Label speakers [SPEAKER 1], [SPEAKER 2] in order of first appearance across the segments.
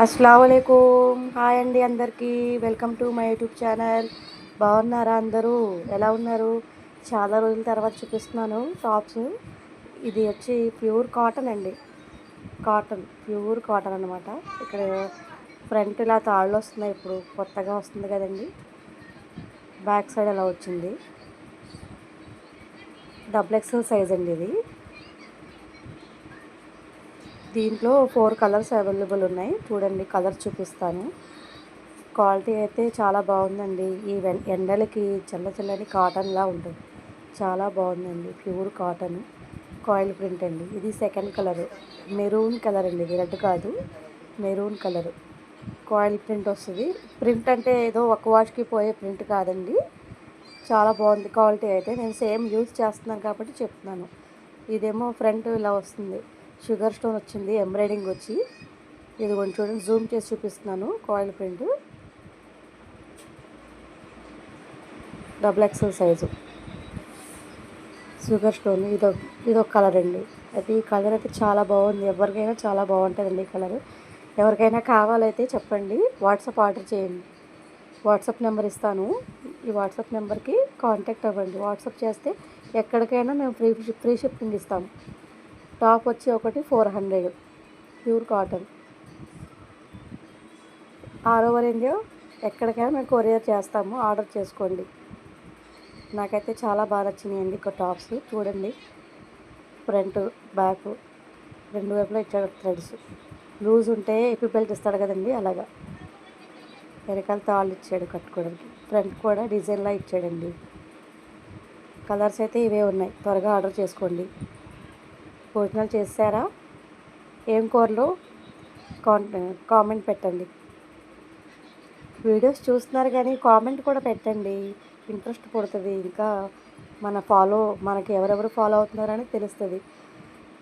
[SPEAKER 1] అస్సలాముఅలైకుం. Hi అండి అందరికీ. Welcome to my YouTube channel. బాగున్నారా అందరూ? ఎలా ఉన్నారు? చాలా రోజుల తర్వాత చూపిస్తున్నాను టాప్స్. ఇది వచ్చి ప్యూర్ కాటన్ అండి. ప్యూర్ కాటన్ అనమాట. ఇక్కడ ఫ్రంట్ ఇలా తాళ్ళు వస్తున్నాయి, ఇప్పుడు కొత్తగా వస్తుంది కదండి. బ్యాక్ సైడ్ అలా వచ్చింది. డబుల్ ఎక్స్ఎల్ సైజ్ అండి ఇది. దీంట్లో 4 కలర్స్ అవైలబుల్ ఉన్నాయి. చూడండి, కలర్స్ చూపిస్తాను. క్వాలిటీ అయితే చాలా బాగుందండి. ఈ ఎండలకి చల్లని కాటన్లా ఉంటుంది. చాలా బాగుందండి. ప్యూర్ కాటన్ కాయిల్ ప్రింట్ అండి. ఇది సెకండ్ కలర్, మెరూన్ కలర్ అండి. ఇది రెడ్ కాదు, మెరూన్ కలర్ కాయిల్ ప్రింట్ వస్తుంది. ప్రింట్ అంటే ఏదో ఒక వాష్కి పోయే ప్రింట్ కాదండి. చాలా బాగుంది క్వాలిటీ అయితే. నేను సేమ్ యూజ్ చేస్తున్నాను కాబట్టి చెప్తున్నాను. ఇదేమో ఫ్రంట్ ఇలా వస్తుంది, షుగర్ స్టోన్ వచ్చింది, ఎంబ్రాయిడింగ్ వచ్చి. ఇది కొంచెం చూడండి, జూమ్ చేసి చూపిస్తున్నాను. Coil print, double XL size, sugar stone. ఇదొక కలర్ అండి. అయితే ఈ కలర్ అయితే చాలా బాగుంది. ఎవరికైనా చాలా బాగుంటుందండి ఈ కలర్. ఎవరికైనా కావాలైతే చెప్పండి, వాట్సాప్ ఆర్డర్ చేయండి. వాట్సాప్ నెంబర్ ఇస్తాను. ఈ వాట్సాప్ నెంబర్కి కాంటాక్ట్ అవ్వండి. వాట్సాప్ చేస్తే ఎక్కడికైనా మేము ఫ్రీ షిప్పింగ్ ఇస్తాము. టాప్ వచ్చి ఒకటి 400, pure cotton. All over India ఎక్కడికైనా మేము కొరియర్ చేస్తాము. ఆర్డర్ చేసుకోండి. నాకైతే చాలా బాగా నచ్చినాయండి ఒక టాప్స్. చూడండి, ఫ్రంట్ బ్యాక్ రెండు వైపులా ఇచ్చాడు థ్రెడ్స్. లూజ్ ఉంటే ఎపి బెల్ట్ ఇస్తాడు కదండి, అలాగా వెనకాల తాళ్ళు ఇచ్చాడు కట్టుకోవడానికి. ఫ్రంట్ కూడా డిజైన్లా ఇచ్చాడండి. కలర్స్ అయితే ఇవే ఉన్నాయి. త్వరగా ఆర్డర్ చేసుకోండి. భోజనాలు చేశారా? ఏం కూరలు? కామెంట్ పెట్టండి. వీడియోస్ చూస్తున్నారు కానీ కామెంట్ కూడా పెట్టండి. ఇంట్రెస్ట్ పుడుతుంది. ఇంకా మనకి ఎవరెవరు ఫాలో అవుతున్నారని తెలుస్తుంది.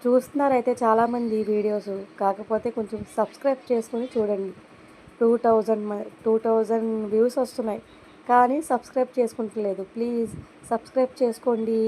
[SPEAKER 1] చూస్తున్నారైతే చాలామంది వీడియోస్, కాకపోతే కొంచెం సబ్స్క్రైబ్ చేసుకొని చూడండి. 2000 వ్యూస్ వస్తున్నాయి కానీ సబ్స్క్రైబ్ చేసుకుంటలేదు. ప్లీజ్ సబ్స్క్రైబ్ చేసుకోండి.